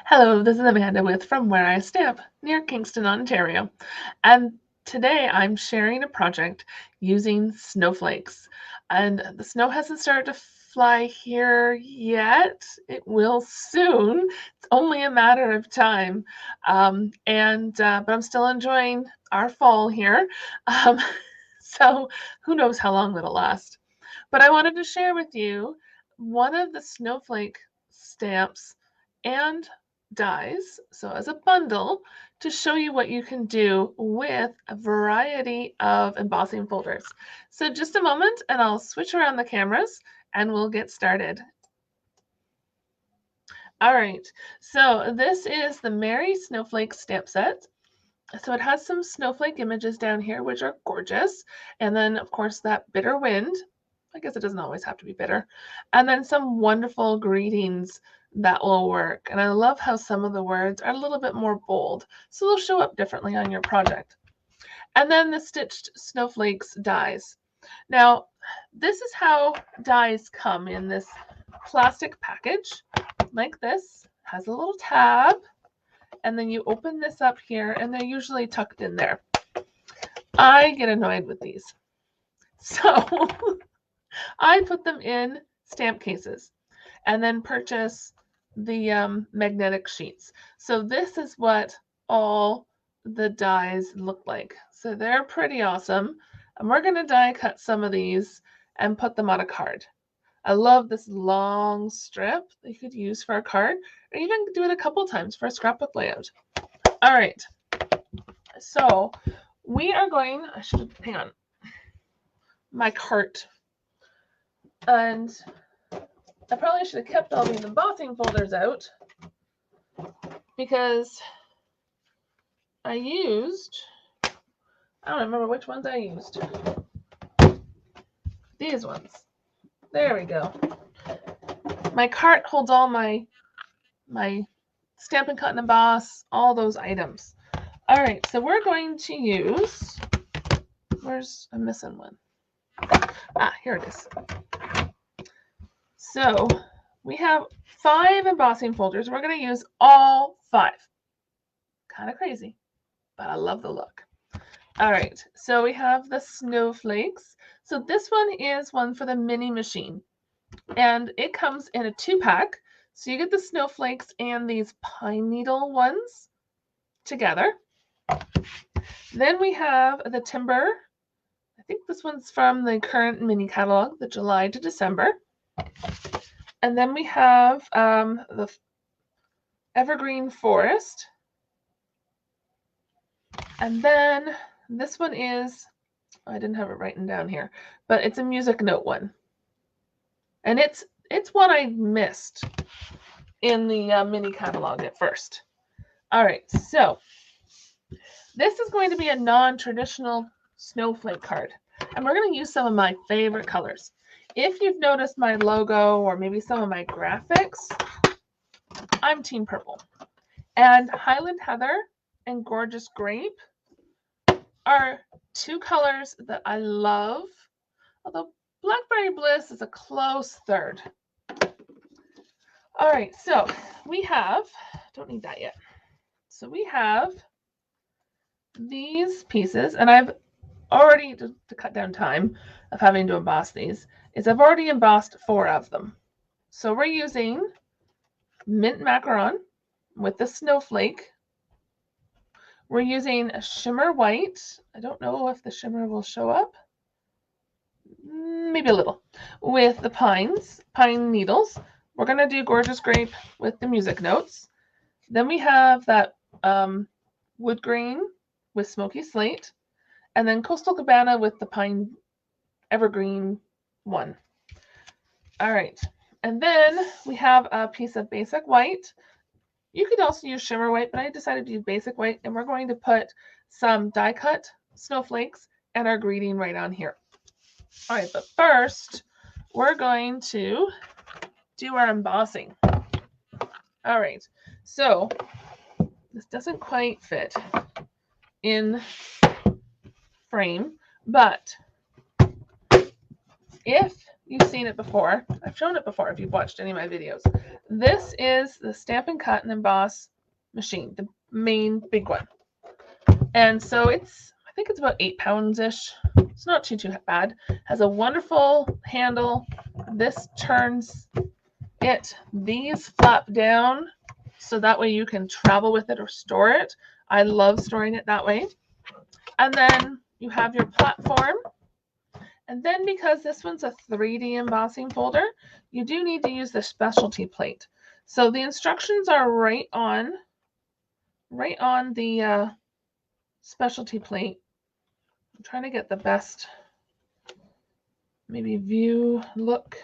Hello, this is Amanda with From Where I Stamp near Kingston, Ontario. And today I'm sharing a project using snowflakes. And the snow hasn't started to fly here yet. It will soon. It's only a matter of time. But I'm still enjoying our fall here. Um, so who knows how long it'll last. But I wanted to share with you one of the snowflake stamps and dies, so as a bundle, to show you what you can do with a variety of embossing folders. So just a moment and I'll switch around the cameras and we'll get started. All right, so this is the Merry Snowflake stamp set. So it has some snowflake images down here, which are gorgeous. And then, of course, that bitter wind. I guess it doesn't always have to be bitter. And then some wonderful greetings that will work. And I love how some of the words are a little bit more bold, so they'll show up differently on your project. And then the stitched snowflakes dies. Now, this is how dies come in this plastic package like this. It has a little tab. And then you open this up here, and they're usually tucked in there. I get annoyed with these. So I put them in stamp cases and then purchase the magnetic sheets. So this is what all the dies look like. So they're pretty awesome. And we're going to die cut some of these and put them on a card. I love this long strip that you could use for a card, or even do it a couple times for a scrapbook layout. All right, so we are going, hang on, my cart. And I probably should have kept all these embossing folders out because I don't remember which ones I used. These ones. There we go. My cart holds all my Stampin' Cut and Emboss, all those items. All right, so we're going to use, I'm missing one. Here it is. So we have 5 embossing folders. We're going to use all 5. Kind of crazy, but I love the look. All right, so we have the snowflakes. So this one is one for the mini machine, and it comes in a 2-pack. So you get the snowflakes and these pine needle ones together. Then we have the timber. I think this one's from the current mini catalog, the July to December. And then we have the evergreen forest. And then this one is, I didn't have it written down here, but it's a music note one. And it's one I missed in the mini catalog at first. All right, so this is going to be a non-traditional snowflake card. And we're going to use some of my favorite colors. If you've noticed my logo or maybe some of my graphics, I'm Team Purple. And Highland Heather and Gorgeous Grape are 2 colors that I love, although Blackberry Bliss is a close third. All right, so we have, don't need that yet. So we have these pieces, and I've already, to cut down time of having to emboss these, is I've already embossed 4 of them. So we're using mint macaron with the snowflake. We're using a shimmer white. I don't know if the shimmer will show up. Maybe a little. With the pine needles. We're going to do Gorgeous Grape with the music notes. Then we have that wood grain with smoky slate. And then Coastal Cabana with the pine evergreen one. All right. And then we have a piece of basic white. You could also use shimmer white, but I decided to use basic white. And we're going to put some die cut snowflakes and our greeting right on here. All right, but first we're going to do our embossing. All right, so this doesn't quite fit in frame, but if You've seen it before. I've shown it before if you've watched any of my videos. This is the Stamp and Cut and Emboss machine, the main big one. And so I think it's about 8 pounds-ish. It's not too bad. Has a wonderful handle. This turns it. These flap down so that way you can travel with it or store it. I love storing it that way. And then you have your platform. And then because this one's a 3D embossing folder, you do need to use the specialty plate. So the instructions are right on the specialty plate. I'm trying to get the best maybe view look.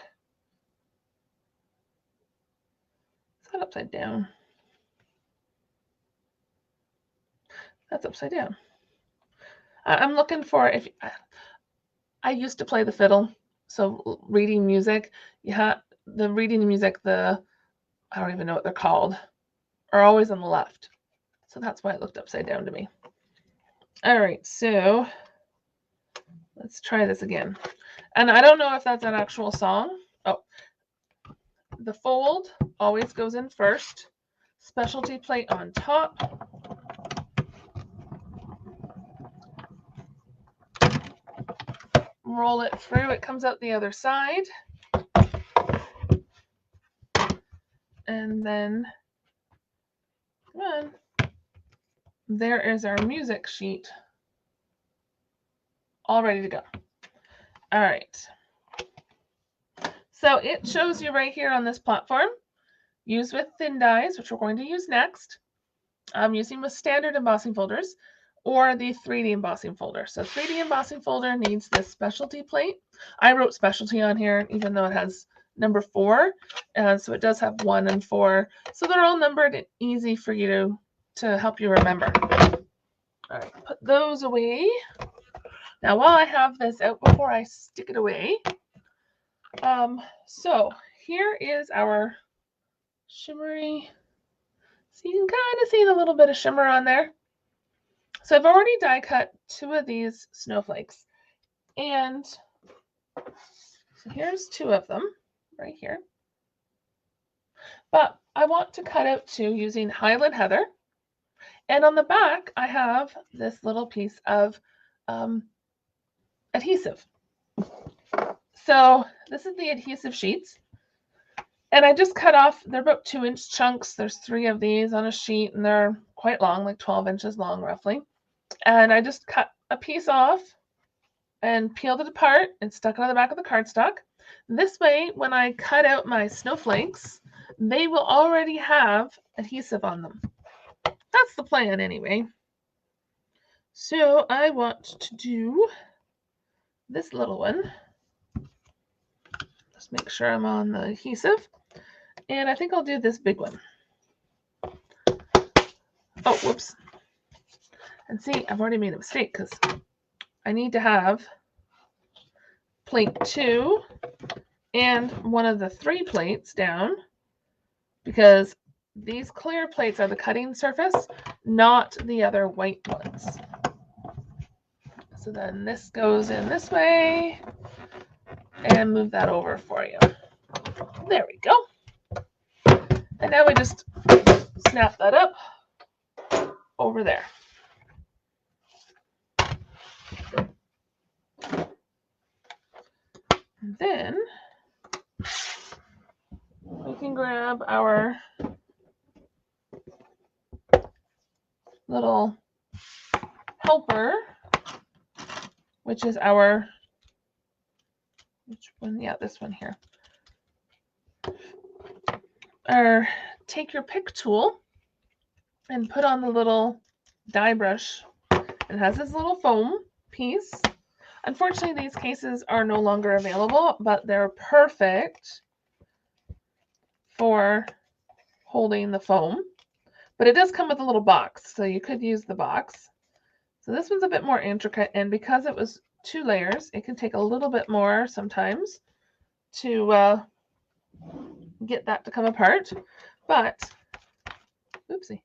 Is that upside down? That's upside down. I'm looking for, if I used to play the fiddle, so reading music, the reading music, I don't even know what they're called, are always on the left. So that's why it looked upside down to me. All right, so let's try this again. And I don't know if that's an actual song. Oh, the fold always goes in first. Specialty plate on top. Roll it through, it comes out the other side. And then, come on, there is our music sheet all ready to go. All right. So it shows you right here on this platform, use with thin dies, which we're going to use next. I'm using with standard embossing folders or the 3D embossing folder. So 3D embossing folder needs this specialty plate. I wrote specialty on here, even though it has number 4. So it does have 1 and 4. So they're all numbered and easy for you to help you remember. All right, put those away. Now, while I have this out before I stick it away, so here is our shimmery. So you can kind of see the little bit of shimmer on there. So I've already die cut 2 of these snowflakes. And so here's 2 of them right here. But I want to cut out 2 using Highland Heather. And on the back, I have this little piece of adhesive. So this is the adhesive sheets. And I just cut off, they're about 2-inch chunks. There's 3 of these on a sheet, and they're quite long, like 12 inches long, roughly. And I just cut a piece off and peeled it apart and stuck it on the back of the cardstock. This way, when I cut out my snowflakes, they will already have adhesive on them. That's the plan anyway. So I want to do this little one. Just make sure I'm on the adhesive. And I think I'll do this big one. Oh, whoops. And see, I've already made a mistake because I need to have plate 2 and one of the 3 plates down, because these clear plates are the cutting surface, not the other white ones. So then this goes in this way, and move that over for you. There we go. And now we just snap that up over there. And then we can grab our little helper, which is our, which one? Yeah, this one here. Or take your pick tool and put on the little die brush. It has this little foam piece. Unfortunately, these cases are no longer available, but they're perfect for holding the foam. But it does come with a little box, so you could use the box. So this one's a bit more intricate, and because it was 2 layers, it can take a little bit more sometimes to get that to come apart. But, oopsie,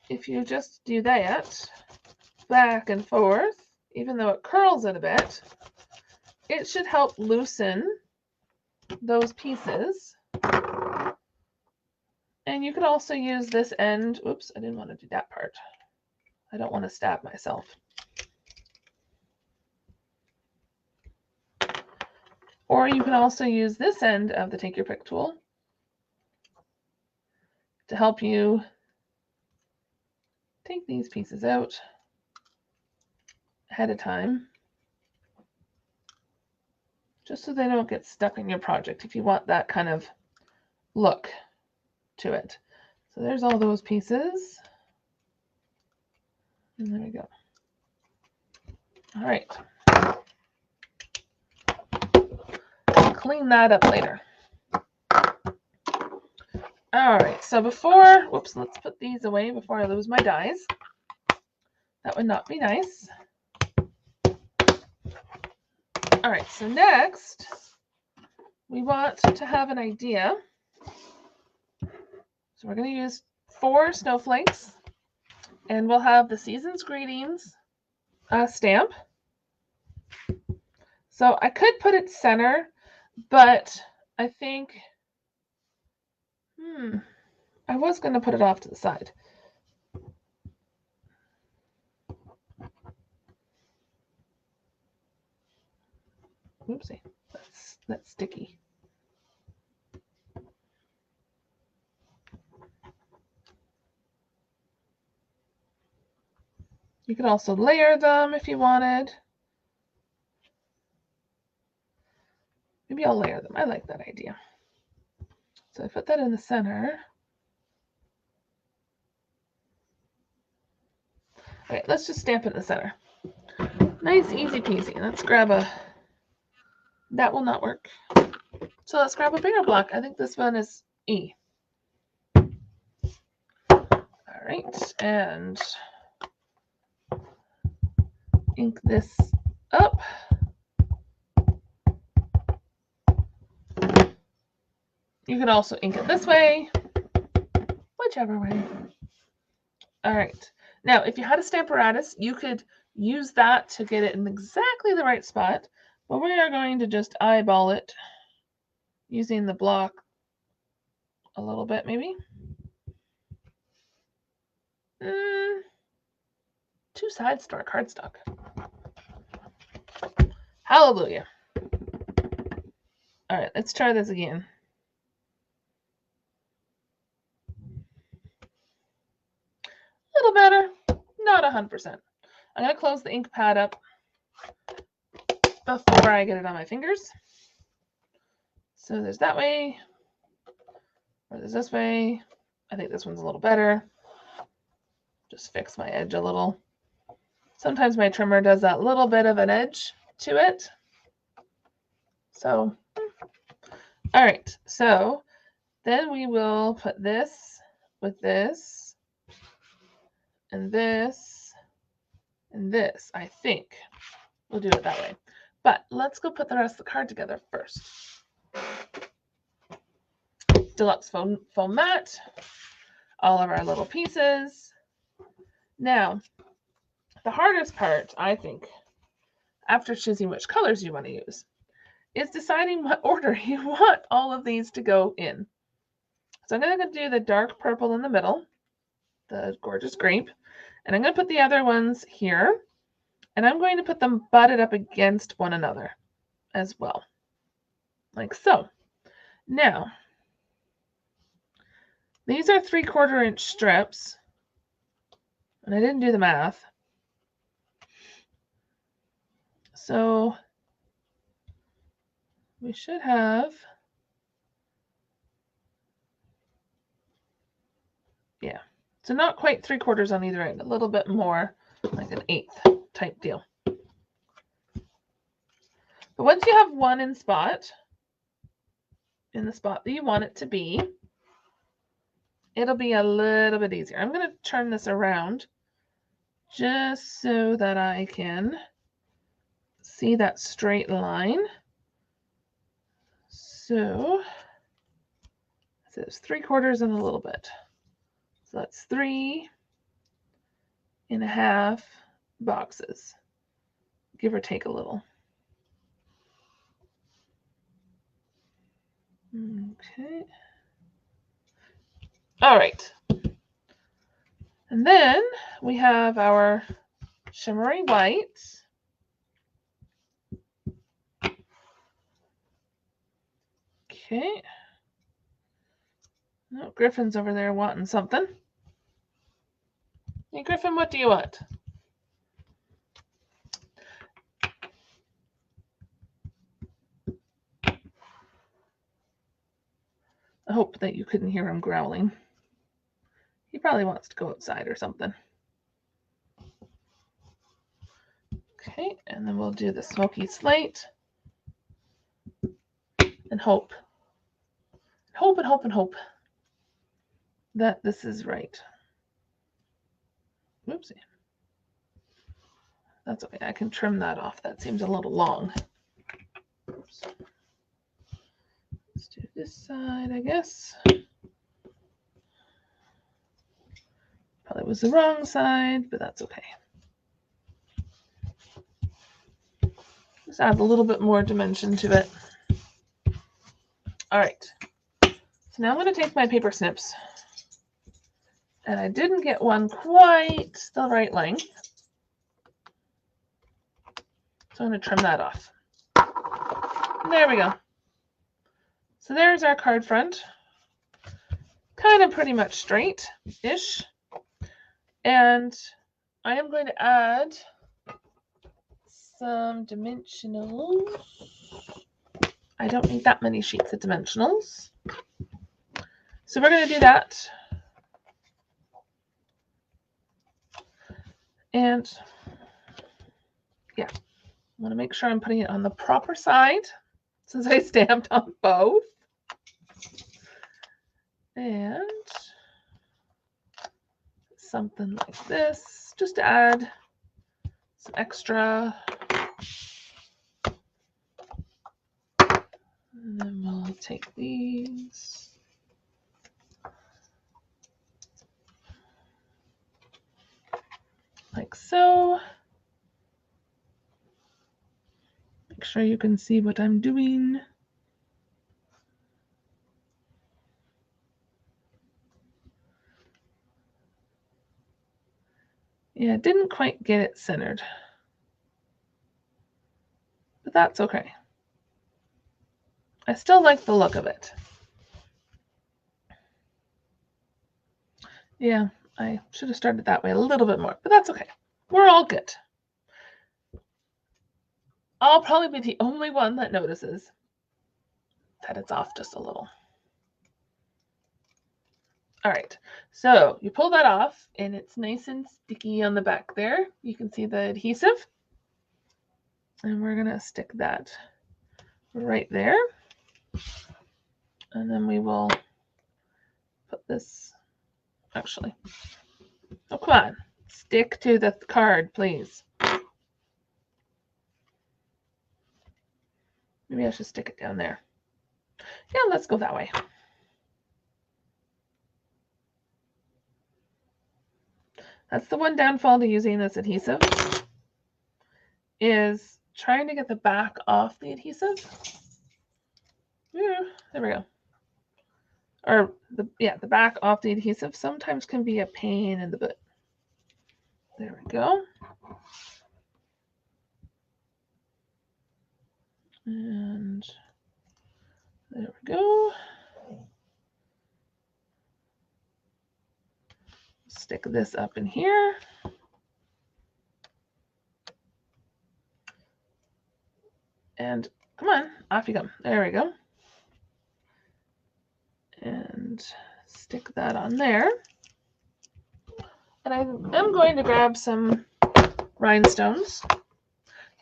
if you just do that back and forth, even though it curls it a bit, it should help loosen those pieces. And you could also use this end. Oops, I didn't want to do that part. I don't want to stab myself. Or you can also use this end of the Take Your Pick tool to help you take these pieces out ahead of time, just so they don't get stuck in your project if you want that kind of look to it. So there's all those pieces. And there we go. All right. I'll clean that up later. All right, so before, whoops, let's put these away before I lose my dies. That would not be nice. All right, so next, we want to have an idea. So we're going to use 4 snowflakes, and we'll have the Season's Greetings stamp. So I could put it center, but I think, I was going to put it off to the side. Oopsie, that's sticky. You could also layer them if you wanted. Maybe I'll layer them. I like that idea. So I put that in the center. All right, let's just stamp it in the center. Nice, easy peasy. Let's grab a, that will not work. So let's grab a bigger block. I think this one is E. All right, and ink this up. You can also ink it this way, whichever way. All right, now if you had a Stamparatus, you could use that to get it in exactly the right spot, but we are going to just eyeball it using the block a little bit, maybe. 2 sides to our cardstock. Hallelujah. All right, let's try this again. A little better, not 100%. I'm going to close the ink pad up before I get it on my fingers. So there's that way, or there's this way. I think this one's a little better. Just fix my edge a little. Sometimes my trimmer does that little bit of an edge to it. So, all right, so then we will put this with this, and this, and this, I think. We'll do it that way. But let's go put the rest of the card together first. Deluxe foam mat, all of our little pieces. Now, the hardest part, I think, after choosing which colors you want to use, is deciding what order you want all of these to go in. So I'm going to do the dark purple in the middle, the gorgeous grape, and I'm going to put the other ones here, and I'm going to put them butted up against one another as well, like so. Now, these are 3/4 inch strips, and I didn't do the math. So we should have, yeah, so not quite 3/4 on either end, a little bit more, like an 1/8 type deal. But once you have one in the spot that you want it to be, it'll be a little bit easier. I'm going to turn this around just so that I can see that straight line. So it's 3/4 and a little bit. So that's 3.5 boxes, give or take a little. Okay. All right. And then we have our shimmery white. Okay. Oh, Griffin's over there wanting something. Hey, Griffin, what do you want? I hope that you couldn't hear him growling. He probably wants to go outside or something. Okay, and then we'll do the smoky slate. And hope. Hope and hope and hope that this is right. Oopsie. That's okay. I can trim that off. That seems a little long. Oops. Let's do this side, I guess. Probably was the wrong side, but that's okay. Just add a little bit more dimension to it. All right. So now I'm going to take my paper snips. And I didn't get one quite the right length. So I'm going to trim that off. There we go. So there's our card front. Kind of pretty much straight-ish. And I am going to add some dimensionals. I don't need that many sheets of dimensionals. So we're going to do that. And yeah, I want to make sure I'm putting it on the proper side since I stamped on both. And something like this, just to add some extra. And then we'll take these. Like so. Make sure you can see what I'm doing. Yeah, didn't quite get it centered. But that's okay. I still like the look of it. Yeah, I should have started that way a little bit more, but that's okay. We're all good. I'll probably be the only one that notices that it's off just a little. All right, so you pull that off and it's nice and sticky on the back there. You can see the adhesive. And we're gonna stick that right there. And then we will put this, actually, oh, come on, stick to the card, please. Maybe I should stick it down there. Yeah, let's go that way. That's the one downfall to using this adhesive, is trying to get the back off the adhesive. Yeah, there we go. Or the back off the adhesive sometimes can be a pain in the butt. There we go. And there we go. Stick this up in here. And come on, off you go. There we go. And stick that on there. And I am going to grab some rhinestones.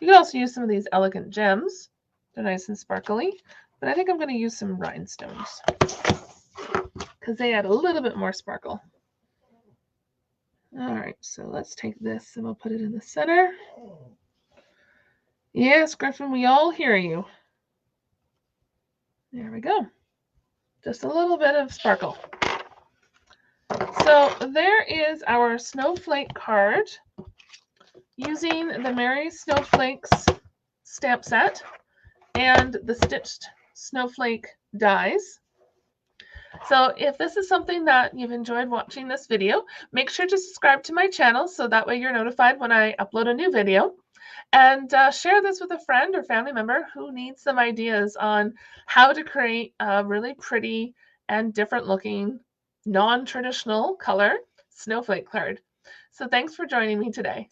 You can also use some of these elegant gems. They're nice and sparkly. But I think I'm going to use some rhinestones because they add a little bit more sparkle. All right, so let's take this and we'll put it in the center. Yes, Griffin, we all hear you. There we go. Just a little bit of sparkle. So there is our snowflake card using the Merry Snowflakes stamp set and the stitched snowflake dies. So if this is something that you've enjoyed watching this video, make sure to subscribe to my channel so that way you're notified when I upload a new video. And share this with a friend or family member who needs some ideas on how to create a really pretty and different looking non-traditional color snowflake card. So thanks for joining me today.